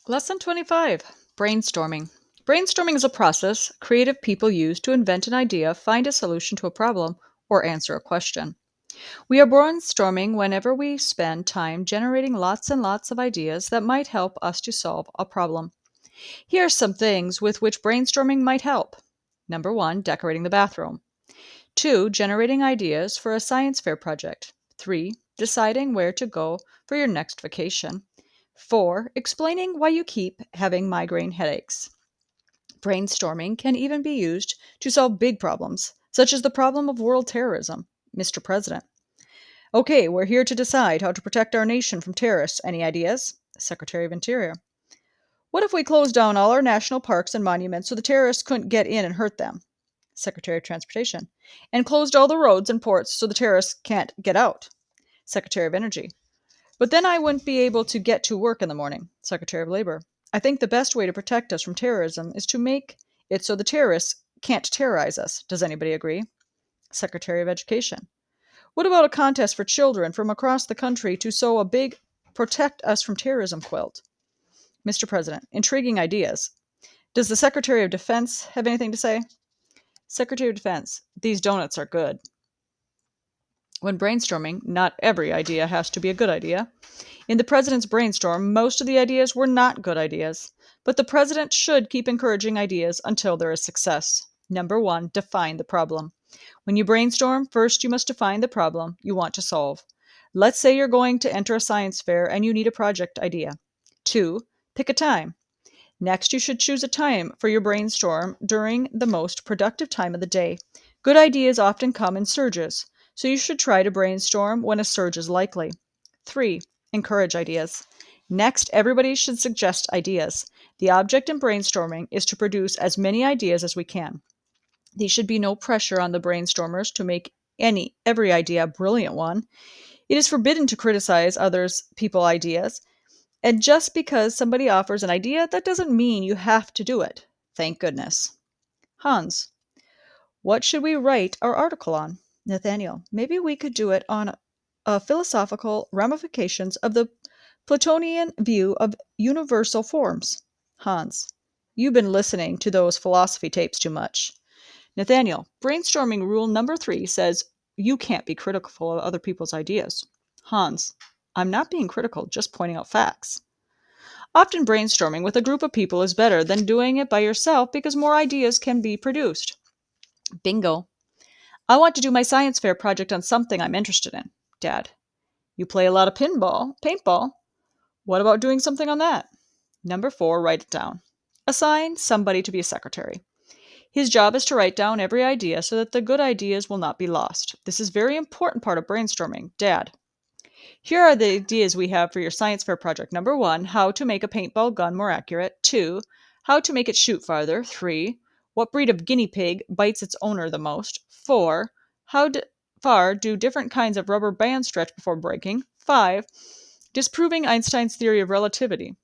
Lesson 25 Brainstorming. Brainstorming is a process creative people use to invent an idea, find a solution to a problem, or answer a question. We are brainstorming whenever we spend time generating lots and lots of ideas that might help us to solve a problem. Here are some things with which brainstorming might help. Number one, decorating the bathroom. Two, generating ideas for a science fair project. Three, deciding where to go for your next vacation. Four, explaining why you keep having migraine headaches. Brainstorming can even be used to solve big problems, such as the problem of world terrorism. Mr. President. Okay, we're here to decide how to protect our nation from terrorists. Any ideas? Secretary of Interior. What if we closed down all our national parks and monuments so the terrorists couldn't get in and hurt them? Secretary of Transportation. And closed all the roads and ports so the terrorists can't get out? Secretary of Energy. But then I wouldn't be able to get to work in the morning. Secretary of Labor. I think the best way to protect us from terrorism is to make it so the terrorists can't terrorize us. Does anybody agree? Secretary of Education. What about a contest for children from across the country to sew a big Protect Us from Terrorism quilt? Mr. President, intriguing ideas. Does the Secretary of Defense have anything to say? Secretary of Defense, these donuts are good. When brainstorming, not every idea has to be a good idea. In the president's brainstorm, most of the ideas were not good ideas, but the president should keep encouraging ideas until there is success. Number one, define the problem. When you brainstorm, first you must define the problem you want to solve. Let's say you're going to enter a science fair and you need a project idea. Two, pick a time. Next, you should choose a time for your brainstorm during the most productive time of the day. Good ideas often come in surges, so you should try to brainstorm when a surge is likely. 3. Encourage ideas. Next, everybody should suggest ideas. The object in brainstorming is to produce as many ideas as we can. There should be no pressure on the brainstormers to make every idea a brilliant one. It is forbidden to criticize others' people's ideas. And just because somebody offers an idea, that doesn't mean you have to do it. Thank goodness. Hans, what should we write our article on? Nathaniel, maybe we could do it on philosophical ramifications of the Platonian view of universal forms. Hans, you've been listening to those philosophy tapes too much. Nathaniel, brainstorming rule number 3 says you can't be critical of other people's ideas. Hans, I'm not being critical, just pointing out facts. Often brainstorming with a group of people is better than doing it by yourself because more ideas can be produced. Bingo. I want to do my science fair project on something I'm interested in. Dad, you play a lot of paintball. What about doing something on that? Number 4, write it down. Assign somebody to be a secretary. His job is to write down every idea so that the good ideas will not be lost. This is a very important part of brainstorming. Dad, here are the ideas we have for your science fair project. Number 1, how to make a paintball gun more accurate. 2, how to make it shoot farther. 3, what breed of guinea pig bites its owner the most. 4, how far do different kinds of rubber bands stretch before breaking. 5, disproving Einstein's theory of relativity.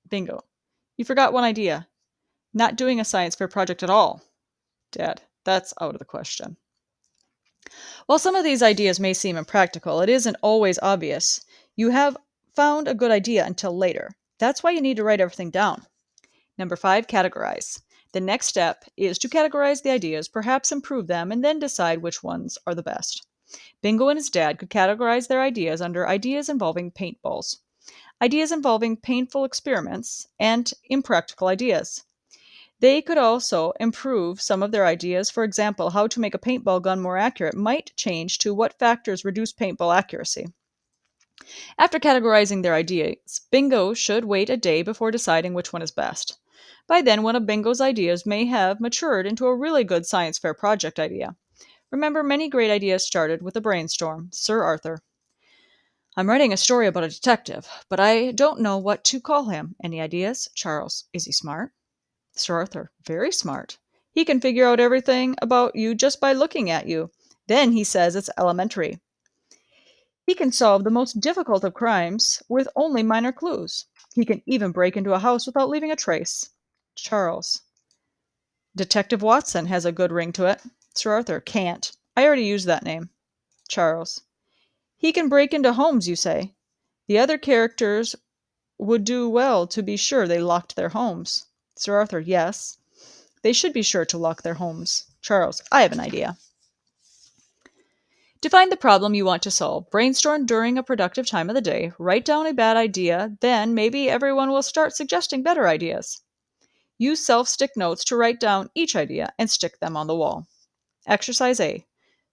Bingo. You forgot one idea. Not doing a science fair project at all. Dad, that's out of the question. While some of these ideas may seem impractical, it isn't always obvious you have found a good idea until later. That's why you need to write everything down. Number 5, categorize. The next step is to categorize the ideas, perhaps improve them, and then decide which ones are the best. Bingo and his dad could categorize their ideas under ideas involving paintballs, ideas involving painful experiments, and impractical ideas. They could also improve some of their ideas. For example, how to make a paintball gun more accurate might change to what factors reduce paintball accuracy. After categorizing their ideas, Bingo should wait a day before deciding which one is best. By then, one of Bingo's ideas may have matured into a really good science fair project idea. Remember, many great ideas started with a brainstorm. Sir Arthur. I'm writing a story about a detective, but I don't know what to call him. Any ideas? Charles. Is he smart? Sir Arthur, very smart. He can figure out everything about you just by looking at you. Then he says it's elementary. He can solve the most difficult of crimes with only minor clues. He can even break into a house without leaving a trace. Charles. Detective Watson has a good ring to it. Sir Arthur, can't. I already used that name. Charles. He can break into homes, you say. The other characters would do well to be sure they locked their homes. Sir Arthur, yes. They should be sure to lock their homes. Charles, I have an idea. Define the problem you want to solve. Brainstorm during a productive time of the day. Write down a bad idea. Then maybe everyone will start suggesting better ideas. Use self-stick notes to write down each idea and stick them on the wall. Exercise A.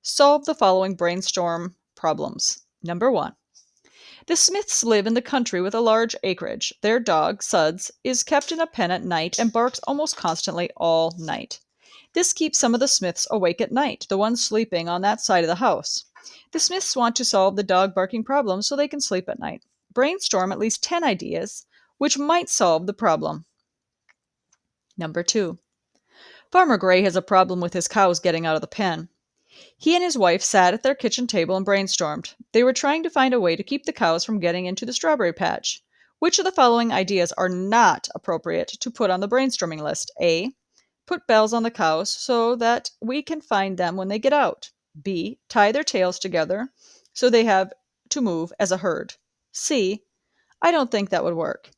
Solve the following brainstorm problems. Number 1. The Smiths live in the country with a large acreage. Their dog, Suds, is kept in a pen at night and barks almost constantly all night. This keeps some of the Smiths awake at night, the ones sleeping on that side of the house. The Smiths want to solve the dog barking problem so they can sleep at night. Brainstorm at least 10 ideas which might solve the problem. Number 2. Farmer Gray has a problem with his cows getting out of the pen. He and his wife sat at their kitchen table and brainstormed. They were trying to find a way to keep the cows from getting into the strawberry patch. Which of the following ideas are not appropriate to put on the brainstorming list? A. Put bells on the cows so that we can find them when they get out. B. Tie their tails together so they have to move as a herd. C. I don't think that would work.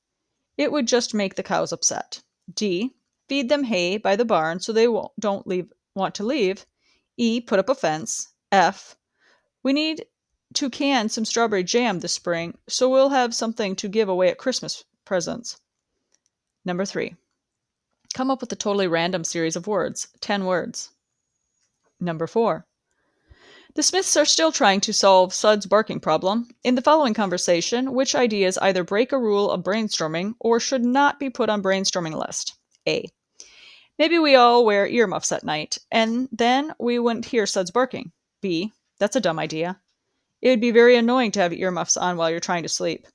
It would just make the cows upset. D. Feed them hay by the barn so they don't want to leave. E. Put up a fence. F. We need to can some strawberry jam this spring, so we'll have something to give away at Christmas presents. Number 3. Come up with a totally random series of words. 10 words. Number 4. The Smiths are still trying to solve Sud's barking problem. In the following conversation, which ideas either break a rule of brainstorming or should not be put on brainstorming list? A. Maybe we all wear earmuffs at night, and then we wouldn't hear Sud's barking. B. That's a dumb idea. It would be very annoying to have earmuffs on while you're trying to sleep.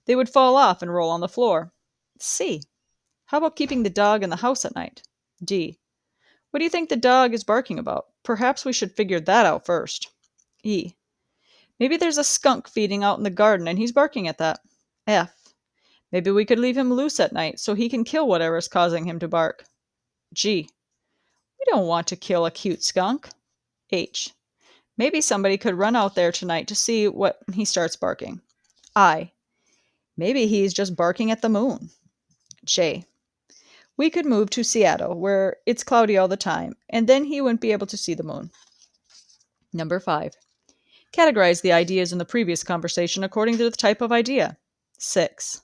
They would fall off and roll on the floor. C. How about keeping the dog in the house at night? D. What do you think the dog is barking about? Perhaps we should figure that out first. E. Maybe there's a skunk feeding out in the garden and he's barking at that. F. Maybe we could leave him loose at night so he can kill whatever is causing him to bark. G. We don't want to kill a cute skunk. H. Maybe somebody could run out there tonight to see what he starts barking. I. Maybe he's just barking at the moon. J. We could move to Seattle, where it's cloudy all the time, and then he wouldn't be able to see the moon. Number 5. Categorize the ideas in the previous conversation according to the type of idea. 6.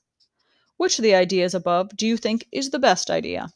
Which of the ideas above do you think is the best idea?